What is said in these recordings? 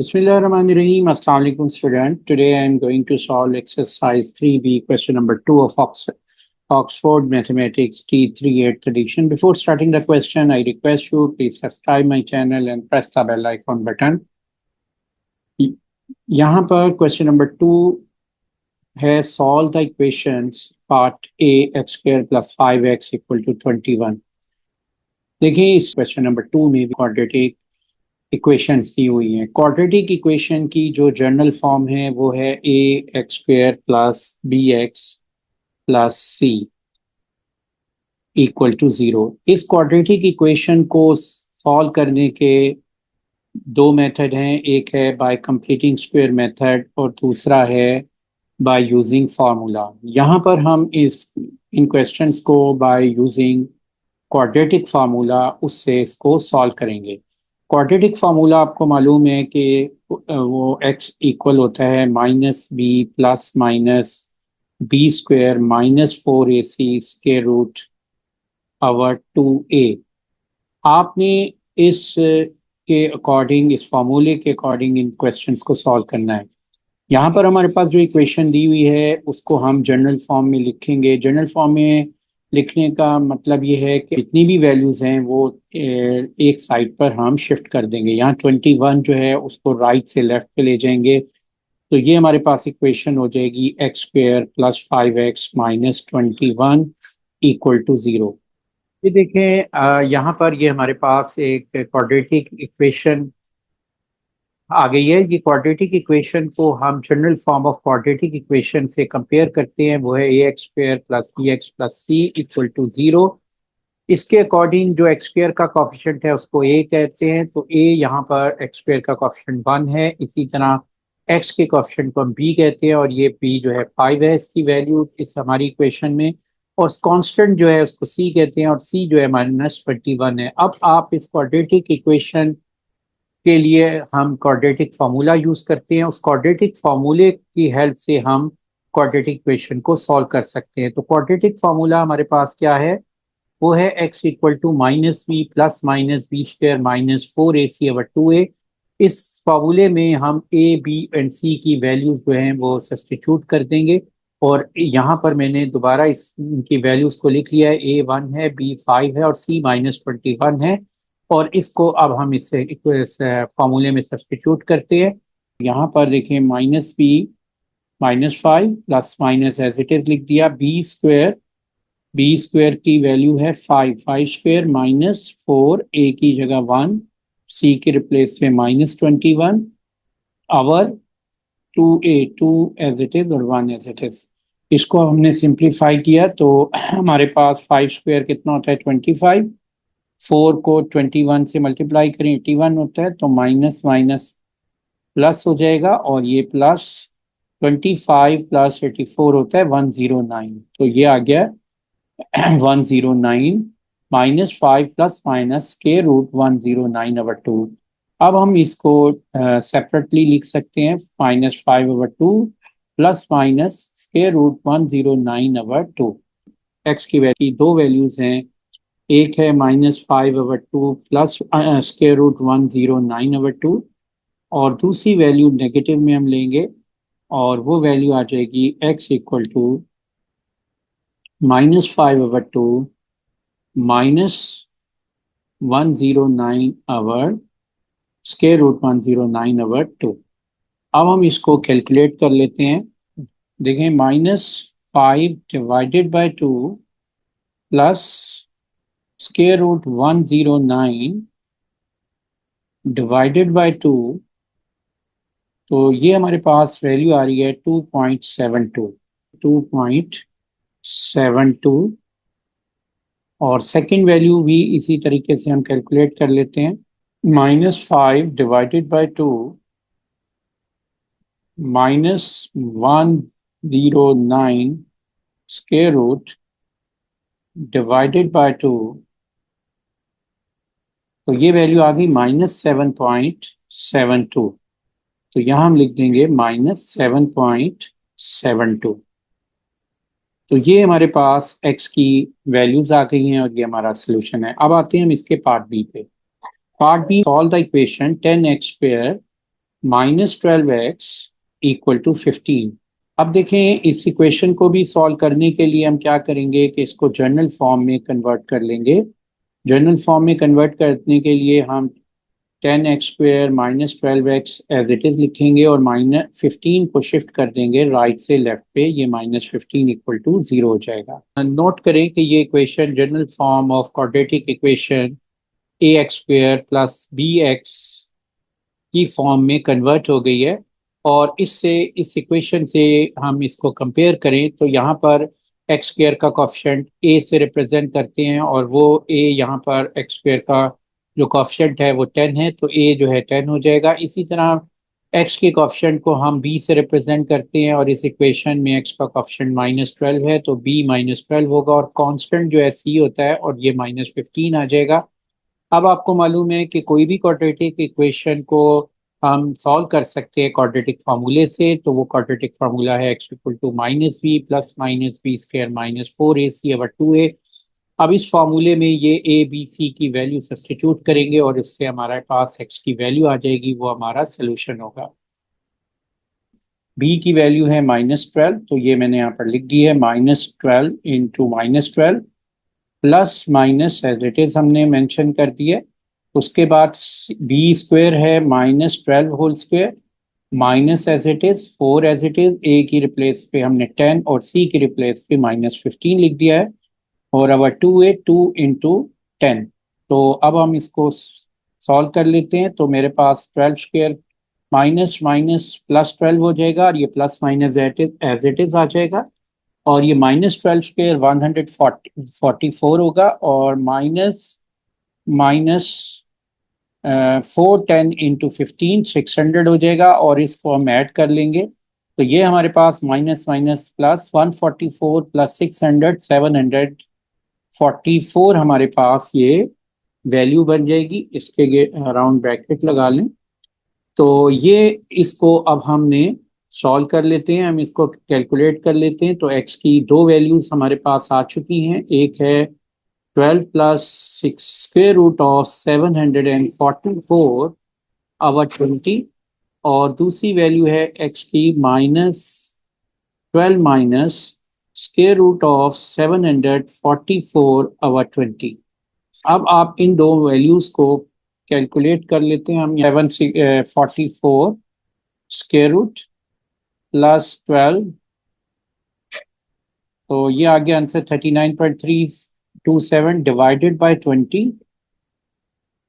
Bismillahirrahmanirrahim. Assalamu alaikum student. Today I am going to solve exercise 3B question number 2 of Oxford Mathematics T3 8th edition. Before starting the question, I request you please subscribe my channel and press the bell icon button. यहाँ पर question number 2 है solve the equations part A x square plus 5x equal to 21. देखिए इस question number 2 में भी quadratic equations दी हुई हैं। Quadratic equation की जो जनरल फॉर्म है वो है a x square plus b x plus c equal to 0। इस क्वाड्रेटिक इक्वेशन को सॉल्व करने के दो मेथड हैं, एक है बाय कंप्लीटिंग स्क्वायर मेथड और दूसरा है बाय यूजिंग फार्मूला। यहाँ पर हम इन क्वेश्चंस को बाय यूजिंग क्वाड्रेटिक फार्मूला उससे इसको सॉल्व करेंगे। क्वाड्रेटिक फार्मूला आपको मालूम है कि वो x इक्वल होता है minus b plus minus b square minus 4ac square root over 2a। आपने इस के अकॉर्डिंग, इस फार्मूले के अकॉर्डिंग इन क्वेश्चंस को सॉल्व करना है। यहाँ पर हमारे पास जो इक्वेशन दी हुई है उसको हम जनरल फॉर्म में लिखेंगे। जनरल फॉर्म में लिखने का मतलब ये है कि जितनी भी वैल्यूज हैं वो एक साइड पर हम शिफ्ट कर देंगे। यहाँ 21 जो है उसको राइट से लेफ्ट पे ले जाएंगे, तो ये हमारे पास इक्वेशन हो जाएगी x square plus 5x minus 21 equal to 0। ये देखें यहाँ पर ये हमारे पास एक क्वाड्रेटिक इक्वेशन आ गई है। ये क्वाड्रेटिक इक्वेशन को हम general form of quadratic equation से कंपेयर करते हैं, वो है a x square plus b x plus c equal to 0। इसके अकॉर्डिंग जो एक्स स्क्वायर का कोफिशिएंट है उसको ए कहते हैं, तो ए यहाँ पर एक्स स्क्वायर का कोफिशिएंट 1 है। इसी तरह एक्स के कोफिशिएंट को हम बी कहते हैं और ये बी जो है 5 है इसकी वैल्यू इस हमारी इक्वेशन में, और कांस्टेंट जो है उसको सी कहते हैं और सी जो है माइनस 21 है। अब आप इस क्वाड्रेटिक इक्वेशन के लिए हम क्वाड्रेटिक फार्मूला यूज करते हैं। उस क्वाड्रेटिक फार्मूले की हेल्प से हम क्वाड्रेटिक इक्वेशन को सॉल्व कर सकते हैं। तो क्वाड्रेटिक फार्मूला हमारे पास क्या है, वो है x equal to minus b plus minus b square minus 4ac over 2a। इस फार्मूले में हम a b एंड c की वैल्यूज जो हैं वो सब्स्टिट्यूट कर देंगे, और यहाँ पर मैंने दोबारा इनकी वैल्यूज को लिख लिया है। a 1 है, b 5 है और c माइनस 21 है, और इसको अब हम इससे फार्मूले में सब्स्टिट्यूट करते हैं। यहाँ पर देखें minus b minus 5 plus minus as it is लिख दिया, बी स्क्वायर की वैल्यू है 5 स्क्वायर माइनस 4 ए की जगह 1 सी के रिप्लेस में minus 21 over 2a 2 as it is और 1 एज इट इज। इसको हमने सिंप्लीफाई किया तो हमारे पास 5 स्क्वायर कितना होता है 25, 4 को 21 से मल्टीप्लाई करें 81 होता है, तो माइनस माइनस प्लस हो जाएगा और ये प्लस 25 प्लस 84 होता है 109। तो ये आ गया 109 माइनस 5 प्लस माइनस के रूट 109 ओवर 2। अब हम इसको सेपरेटली लिख सकते हैं, माइनस 5 ओवर 2 प्लस माइनस के रूट 109 ओवर 2। एक्स की वैल्यू दो वैल्यूज हैं, एक है minus 5 over 2 plus square root 109 over 2, और दूसरी वैल्यू नेगेटिव में हम लेंगे और वो वैल्यू आ जाएगी x equal to minus 5 over 2 minus 109 over square root 109 over 2। अब हम इसको कैलकुलेट कर लेते हैं। देखें minus 5 divided by 2 plus square root 109 divided by 2, तो ये हमारे पास वैल्यू आ रही है 2.72, और सेकंड वैल्यू भी इसी तरीके से हम कैलकुलेट कर लेते हैं। Minus 5 divided by 2 minus 109 square root divided by 2, तो ये वैल्यू आ गई माइनस 7.72। तो यहाँ हम लिख देंगे माइनस 7.72। तो ये हमारे पास x की वैल्यूज आ गई हैं और ये हमारा सोल्यूशन है। अब आते हैं हम इसके पार्ट बी पे। Part b, solve the equation 10x square -12x equal to 15। अब देखें इस इक्वेशन को भी सॉल्व करने के लिए हम क्या करेंगे कि इसको जनरल फॉर्म में कन्वर्ट कर लेंगे। जनरल फॉर्म में कन्वर्ट करने के लिए हम 10x² -12x as it is लिखेंगे और -15 को शिफ्ट कर देंगे राइट से लेफ्ट पे, ये -15 इक्वल टू 0 हो जाएगा। नोट करें कि ये equation general form of quadratic equation ax² plus bx की फॉर्म में कन्वर्ट हो गई है। और इससे इस इक्वेशन से हम इसको कंपेयर करें तो यहाँ पर x² का कोफिशिएंट a से रिप्रेजेंट करते हैं और वो a यहाँ पर x² का जो कोफिशिएंट है वो 10 है, तो a जो है 10 हो जाएगा। इसी तरह x के कोफिशिएंट को हम b से रिप्रेजेंट करते हैं और इस इक्वेशन में x का कोफिशिएंट -12 है तो b -12 होगा और कांस्टेंट जो है c होता है और ये -15 आ जाएगा। अब आपको मालूम है कि कोई भी क्वाड्रेटिक इक्वेशन को हम सॉल्व कर सकते हैं क्वाड्रेटिक फार्मूले से, तो वो क्वाड्रेटिक फार्मूला है x equal to -b plus -b² -4ac/2a। अब इस फार्मूले में ये a b c की वैल्यू सब्स्टिट्यूट करेंगे और इससे हमारे पास x की वैल्यू आ जाएगी, वो हमारा सोल्यूशन होगा। b की वैल्यू है -12, तो ये मैंने यहाँ पर लिख दी है -12 into -12 plus minus as it is हमने मेंशन कर दिया। उसके बाद b² है -12 whole square minus as it is 4 as it is, a की रिप्लेस पे हमने 10 और c की रिप्लेस पे -15 लिख दिया है और अब 2a 2 इंटू 10। तो अब हम इसको सॉल्व कर लेते हैं, तो मेरे पास 12² माइनस माइनस प्लस 12 हो जाएगा और ये plus minus as it is आ जाएगा और ये -12² 144 होगा और माइनस माइनस 410 इंटू 15 600 हो जाएगा और इसको हम ऐड कर लेंगे तो ये हमारे पास माइनस माइनस प्लस 144 प्लस 600 744 हमारे पास ये वैल्यू बन जाएगी। इसके अराउंड ब्रैकेट लगा लें। तो ये इसको अब हमने सॉल्व कर लेते हैं, हम इसको कैलकुलेट कर लेते हैं। तो x की दो वैल्यूज हमारे पास आ चुकी हैं, एक है 12 प्लस 6 स्क्वेयर रूट ऑफ 744/20 और दूसरी वैल्यू है x की -12 माइनस स्क्वेयर रूट ऑफ 744/20। अब आप इन दो वैल्यूज को कैलकुलेट कर लेते हैं। हम 744 स्क्वेयर रूट प्लस 12, तो ये आ गया आंसर 39.327 डिवाइडेड बाय 20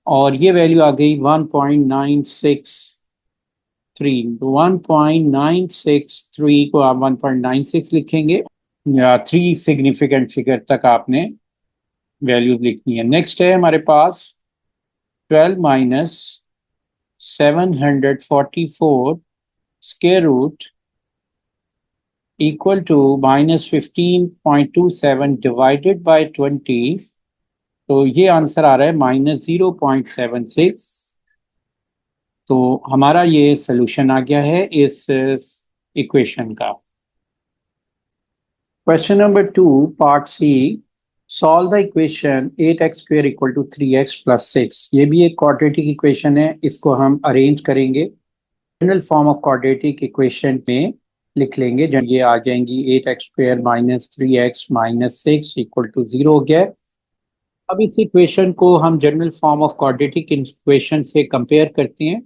और ये वैल्यू आ गई 1.963। तो 1.963 को आप 1.96 लिखेंगे या 3 सिग्निफिकेंट फिगर तक आपने वैल्यू लिखनी है। नेक्स्ट है हमारे पास 12 minus 744 square root equal to -15.27 divided by 20, तो ये आंसर आ रहा है -0.76। तो हमारा ये सोल्यूशन आ गया है इस इक्वेशन का। Question number 2 part c, solve the equation 8x² equal to 3x plus 6। ये भी एक क्वाड्रेटिक इक्वेशन है, इसको हम अरेंज करेंगे general form of quadratic equation में लिख लेंगे। जब ये आ जाएंगी 8x² minus 3x minus 6 equal to 0 हो गया। अब इस इक्वेशन को हम general form of quadratic equation से कंपेयर करते हैं।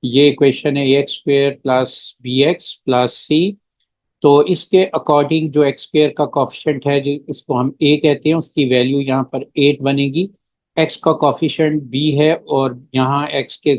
ये इक्वेशन है ax² plus bx plus c। तो इसके अकॉर्डिंग जो x² का कोफिशिएंट है जो इसको हम a कहते हैं, उसकी वैल्यू यहाँ पर 8 बनेगी। x का कोफिशिएंट b है और यहाँ x के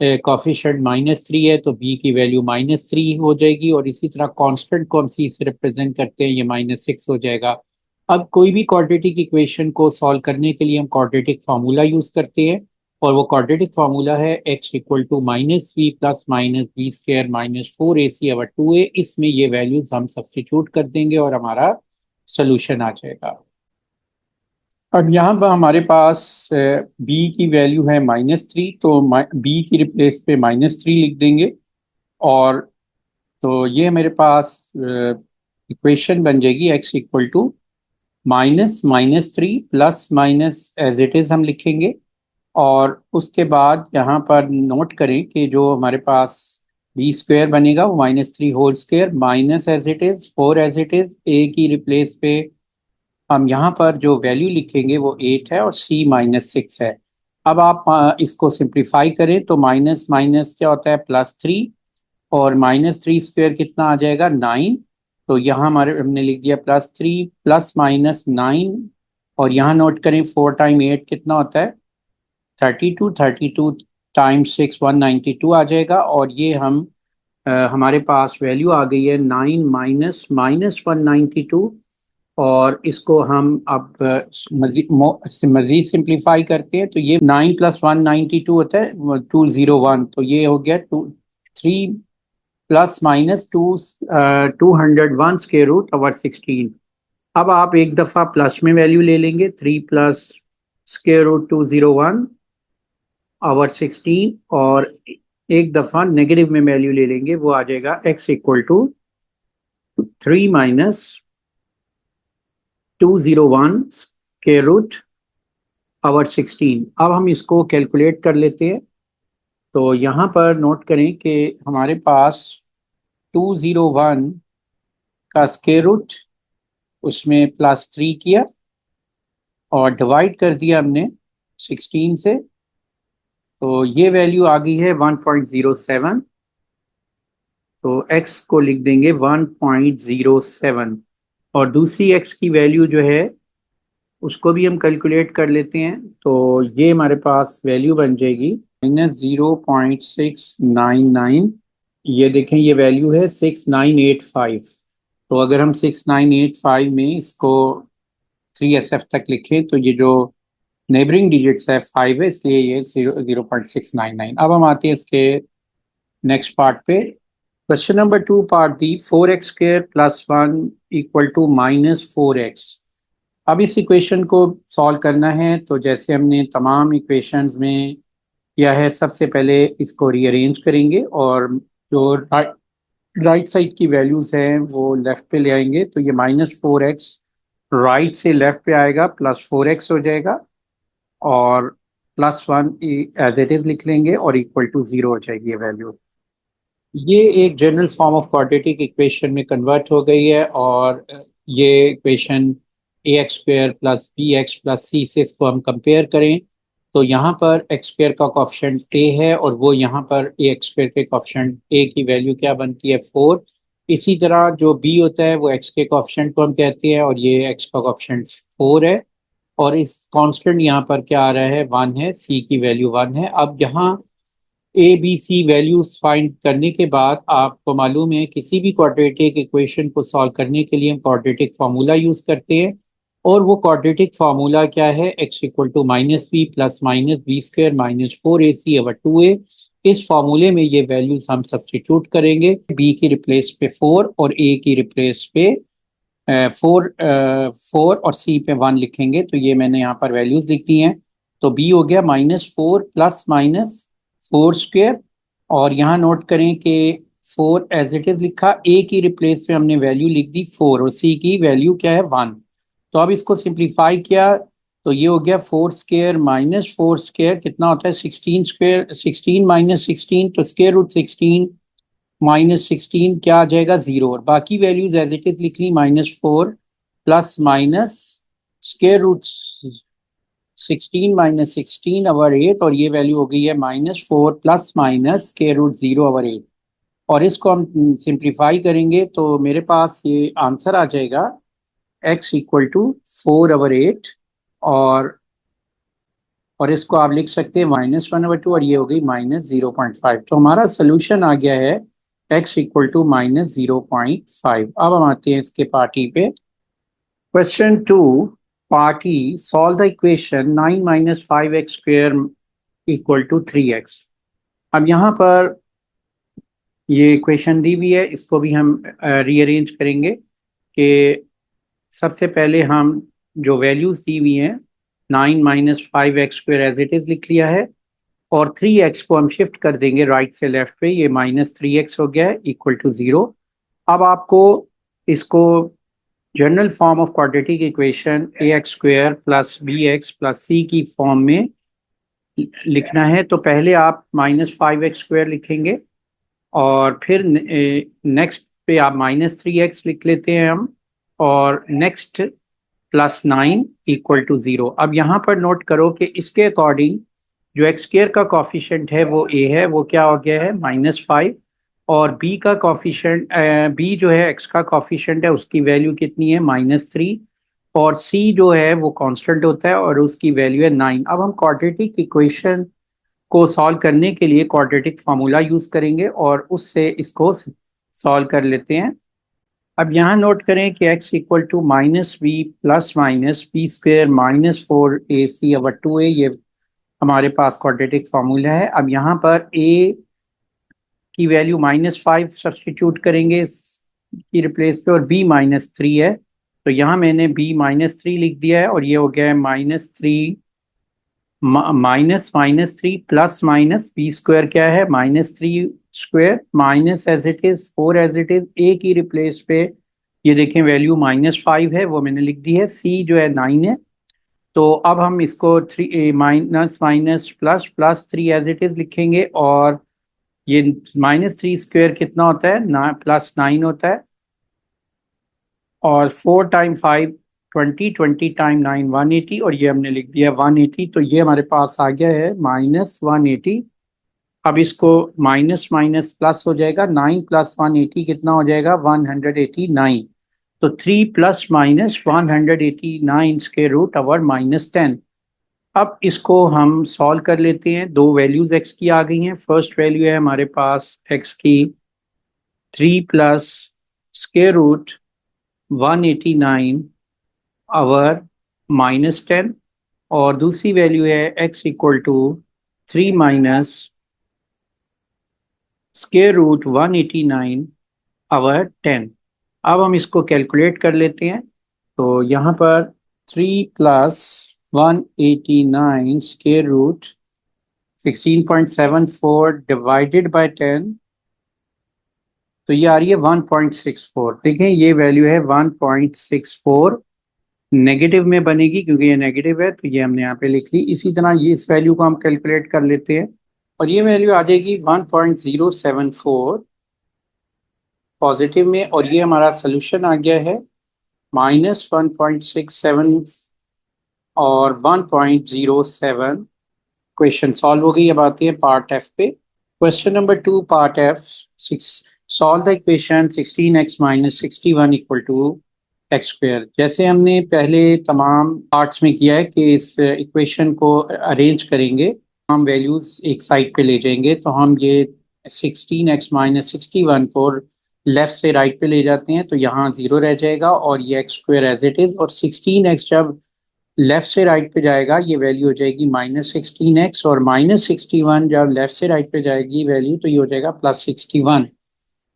कोफिशिएंट -3 है तो b की वैल्यू -3 हो जाएगी और इसी तरह कांस्टेंट को हम c से रिप्रेजेंट करते हैं, ये -6 हो जाएगा। अब कोई भी क्वाड्रेटिक इक्वेशन को सॉल्व करने के लिए हम क्वाड्रेटिक फार्मूला यूज करते हैं और वो क्वाड्रेटिक फार्मूला है x equal to -v plus -b² -4ac/2a। इसमें ये वैल्यूज हम सब्स्टिट्यूट कर देंगे और हमारा सोल्यूशन आ जाएगा। अब यहाँ पर हमारे पास b की वैल्यू है -3, तो b की रिप्लेस पे -3 लिख देंगे और तो ये मेरे पास इक्वेशन बन जाएगी x equal to -3 plus minus as it is हम लिखेंगे और उसके बाद यहाँ पर नोट करें कि जो हमारे पास बी स्क्वायर बनेगा वो -3 whole square minus as it is 4 as it is, a की रिप्लेस पे हम यहाँ पर जो वैल्यू लिखेंगे वो 8 है और सी -6 है। अब आप इसको सिंप्लीफाई करें तो माइनस माइनस क्या होता है +3, और -3 स्क्वायर कितना आ जाएगा 9। तो यहाँ हमारे हमने लिख दिया +3 प्लस -9, और यहाँ नोट करें 4 टाइम 8 कितना होता है 32, 32 टाइम्स 6 192 आ जाएगा। और ये हम हमारे पास वैल्यू आ गई है 9 माइनस माइनस 192। और इसको हम अब मजीद सिंप्लीफाई करते हैं तो ये 9 + 192 होता है 201, तो ये हो गया 3 plus minus 201 square root over 16। अब आप एक दफ़ा प्लस में वैल्यू ले लेंगे 3 प्लस स्क्वायर रूट 201 ओवर 16, और एक दफ़ा नेगेटिव में वैल्यू ले लेंगे, वो आ जाएगा x equal to 3 minus 201 square root over 16। अब हम इसको कैलकुलेट कर लेते हैं। तो यहाँ पर नोट करें कि हमारे पास 201 का स्क्वायर रूट, उसमें +3 किया और डिवाइड कर दिया हमने 16 से, तो ये वैल्यू आ गई है 1.07। तो x को लिख देंगे 1.07, और दूसरी x की वैल्यू जो है उसको भी हम कैलकुलेट कर लेते हैं। तो ये हमारे पास वैल्यू बन जाएगी -0.699। ये देखें ये वैल्यू है 6985। तो अगर हम 6985 में इसको 3SF तक लिखें तो ये जो नेबरिंग डिजिट्स है 5 है, इसलिए ये 0.699। अब हम आते हैं इसके नेक्स्ट पार्ट पे। Question number 2 part d 4x square plus 1 equal to -4x। अब इस इक्वेशन को सॉल्व करना है तो जैसे हमने तमाम इक्वेशंस में किया है, सबसे पहले इसको रीअरेंज करेंगे और जो राइट साइड की वैल्यूज हैं वो लेफ्ट पे ले आएंगे। तो ये -4x राइट से लेफ्ट पे आएगा, +4x हो जाएगा, और +1 एज इट इज लिख लेंगे और इक्वल टू 0 हो जाएगी ये वैल्यू। ये एक general form of quadratic equation में कन्वर्ट हो गई है, और ये equation ax square plus bx plus c से इसको हम कंपेयर करें तो यहाँ पर x स्क्वायर का कोफिशिएंट a है, और वो यहाँ पर ax स्क्वायर के कोफिशिएंट a की वैल्यू क्या बनती है 4। इसी तरह जो b होता है वो x के कोफिशिएंट को हम कहते हैं, और ये x का कोफिशिएंट 4 है, और इस कांस्टेंट यहाँ पर क्या आ रहा है 1 है, c की वैल्यू 1 है। अब यहाँ a b c values find करने के बाद आपको मालूम है किसी भी क्वाड्रेटिक इक्वेशन को सॉल्व करने के लिए हम क्वाड्रेटिक फार्मूला यूज करते हैं, और वो क्वाड्रेटिक फार्मूला क्या है x equal to -b plus -b square -4ac over 2a। इस फार्मूले में ये वैल्यूज हम सब्सटीट्यूट करेंगे, b की रिप्लेस पे 4 और a की रिप्लेस पे 4 और c पे 1 लिखेंगे। तो ये मैंने यहाँ पर वैल्यूज लिख दी हैं। तो b हो गया -4 प्लस -4 स्क्वायर, और यहाँ नोट करें कि 4 एज इट इज लिखा, a की रिप्लेस पे हमने वैल्यू लिख दी 4 और c की वैल्यू क्या है 1। तो अब इसको सिंप्लीफाई किया तो ये हो गया 4 स्क्वायर -4 स्क्वायर कितना होता है 16 स्क्वायर, 16 -16 तो स्क्वायर रूट 16 -16 क्या आ जाएगा 0, और बाकी वैल्यूज एज इट इज लिख ली -4 plus minus square root 16 -16 over 8, और ये वैल्यू हो गई है -4 plus minus square root 0 over 8। और इसको हम सिंप्लीफाई करेंगे तो मेरे पास ये आंसर आ जाएगा x इक्वल टू 4 ओवर 8, और इसको आप लिख सकते हैं -1 ओवर 2, और ये हो गई -0.5। तो हमारा सोल्यूशन आ गया है x इक्वल टू -0.5। अब हम आते हैं इसके पार्टी पे। क्वेश्चन 2 part e solve the equation 9 - 5x square equal to 3x। अब यहाँ पर ये इक्वेशन दी हुई है, इसको भी हम रीअरेंज करेंगे कि सबसे पहले हम जो वैल्यूज दी हुई हैं 9 - 5x square as it is लिख लिया है, और 3x को हम शिफ्ट कर देंगे राइट से लेफ्ट पे, ये -3x हो गया है इक्वल टू 0। अब आपको इसको general form of quadratic equation ax square plus bx plus c की फॉर्म में लिखना है तो पहले आप -5x² लिखेंगे और फिर नेक्स्ट पे आप -3x लिख लेते हैं हम, और नेक्स्ट +9 = 0। अब यहाँ पर नोट करो कि इसके अकॉर्डिंग जो x² का कॉफिशेंट है वो a है, वो क्या हो गया है -5, और b का कॉफिशेंट b जो है x का कॉफिशेंट है उसकी वैल्यू कितनी है -3, और c जो है वो कांस्टेंट होता है और उसकी वैल्यू है 9। अब हम क्वाड्रेटिक इक्वेशन को सॉल्व करने के लिए क्वाड्रेटिक फार्मूला यूज करेंगे और उससे इसको सॉल्व कर लेते हैं। अब यहाँ नोट करें कि x = -b plus minus b² -4ac/2a, ये हमारे पास क्वाड्रेटिक फार्मूला है। अब यहाँ पर a की वैल्यू -5 सब्सटीट्यूट करेंगे की रिप्लेस पे, और b -3 है, तो यहाँ मैंने b -3 लिख दिया है, और ये हो गया है -3 माइनस -3 प्लस माइनस b² क्या है -3² minus as it is 4 as it is, a की रिप्लेस पे ये देखें वैल्यू -5 है वो मैंने लिख दी है, c जो है 9 है। तो अब हम इसको 3 minus minus plus plus 3 as it is लिखेंगे, और ये -3² कितना होता है ना, +9 होता है, और 4 टाइम 5 20, 20 टाइम 9 180, और ये हमने लिख दिया 180, तो ये हमारे पास आ गया है -180। अब इसको माइनस माइनस प्लस हो जाएगा, 9 + 180 कितना हो जाएगा 189, तो 3 + -189 के रूट ओवर -10। अब इसको हम सॉल्व कर लेते हैं, दो वैल्यूज x की आ गई हैं। फर्स्ट वैल्यू है हमारे पास x की 3 + √189 ओवर -10, और दूसरी वैल्यू है x = 3 -√189 ओवर 10। अब हम इसको कैलकुलेट कर लेते हैं, तो यहाँ पर 3 + 189 √16.74 डिवाइडेड बाय 10, तो ये आ रही है 1.64। देखें ये वैल्यू है 1.64, नेगेटिव में बनेगी क्योंकि ये नेगेटिव है, तो ये हमने यहाँ पे लिख ली। इसी तरह ये इस वैल्यू को हम कैलकुलेट कर लेते हैं, और ये वैल्यू आ जाएगी 1.074 पॉजिटिव में, और ये हमारा सोल्यूशन आ गया है -1.67 और 1.07। क्वेश्चन सॉल्व हो गई। अब आते हैं पार्ट एफ पे। Question number 2 part F 6, solve the equation 16x - 61 = x²। जैसे हमने पहले तमाम पार्ट्स में किया है कि इस इक्वेशन को अरेंज करेंगे, हम वैल्यूज एक साइड पे ले जाएंगे, तो हम ये 16x - 61 को लेफ्ट से राइट पे ले जाते हैं, तो यहाँ 0 रह जाएगा और ये x² एज इट इज, और 16x जब लेफ्ट से राइट पे जाएगा ये वैल्यू हो जाएगी -16x, और -61 जब लेफ्ट से राइट पे जाएगी वैल्यू, तो ये हो जाएगा +61।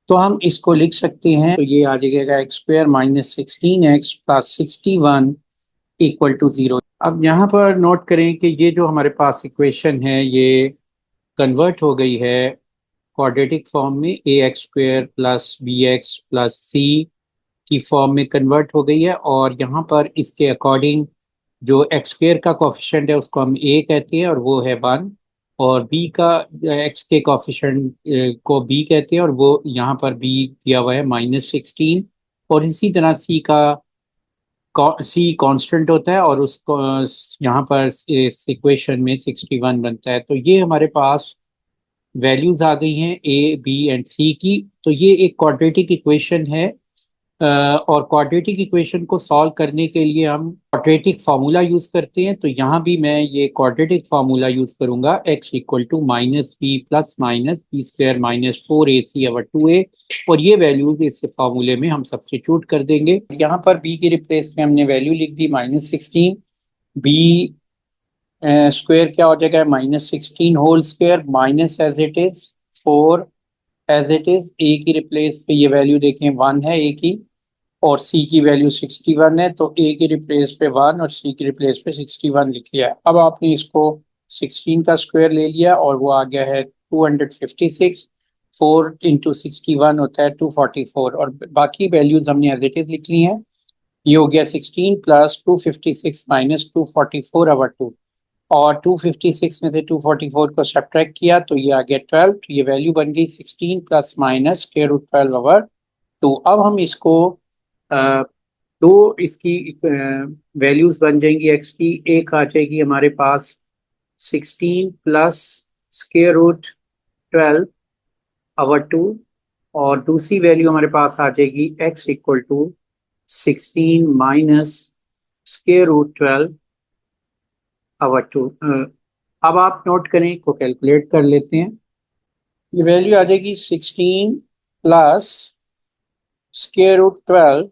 तो हम इसको लिख सकते हैं, तो ये आ जाएगा x² -16x + 61 = 0। अब यहाँ पर नोट करें कि ये जो हमारे पास इक्वेशन है ये कन्वर्ट हो गई है क्वाड्रेटिक फॉर्म में, ax² + bx + c की फॉर्म में कन्वर्ट हो गई है, और यहाँ पर इसके अकॉर्डिंग जो x² का कोफिशिएंट है उसको हम a कहते हैं और वो है 1, और b का x के कोफिशिएंट को b कहते हैं और वो यहाँ पर b दिया हुआ है -16, और इसी तरह c का c कांस्टेंट होता है और उसको यहाँ पर इस इक्वेशन में 61 बनता है। तो ये हमारे पास वैल्यूज आ गई हैं a b एंड c की। तो ये एक क्वाड्रेटिक इक्वेशन है, और क्वाड्रेटिक इक्वेशन को सॉल्व करने के लिए हम क्वाड्रेटिक फार्मूला यूज करते हैं। तो यहाँ भी मैं ये क्वाड्रेटिक फार्मूला यूज करूंगा, x = -b + -b² -4ac/2a, और ये वैल्यूज इस फार्मूले में हम सब्स्टिट्यूट कर देंगे। यहाँ पर b की रिप्लेस में हमने वैल्यू लिख दी -16, b स्क्वायर क्या हो जाएगा -16 whole square minus as it is 4 as it is, a की रिप्लेस पे ये वैल्यू देखें 1 है a की, और c की वैल्यू 61 है, तो a की रिप्लेस पे 1 और c की रिप्लेस पे 61 लिख लिया। अब आपने इसको 16 का स्क्वायर ले लिया और वो आ गया है 256, 4 × 61 होता है 244, और बाकी वैल्यूज हमने एज इट इज लिख ली हैं। ये हो गया 16 + 256 - 244/2, और 256 में से 244 को सब्ट्रैक्ट किया तो ये आ गया 12, तो ये वैल्यू बन गई 16 plus minus square root 12 over 2। अब हम इसको दो इसकी वैल्यूज बन जाएंगी एक्स की। एक आ जाएगी हमारे पास 16 प्लस स्क्वायर रूट 12 ओवर 2, और दूसरी वैल्यू हमारे पास आ जाएगी x equal to 16 minus square root 12 over 2। अब आप नोट करें को कैलकुलेट कर लेते हैं। ये वैल्यू आ जाएगी 16 plus square root 12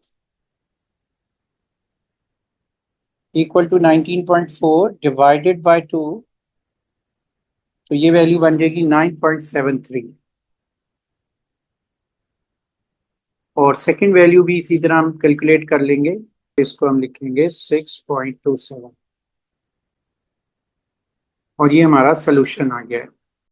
equal to 19.4 divided by 2, तो ये वैल्यू बन जाएगी 9.73। और सेकंड वैल्यू भी इसी तरह हम कैलकुलेट कर लेंगे, इसको हम लिखेंगे 6.27, और ये हमारा सोल्यूशन आ गया है।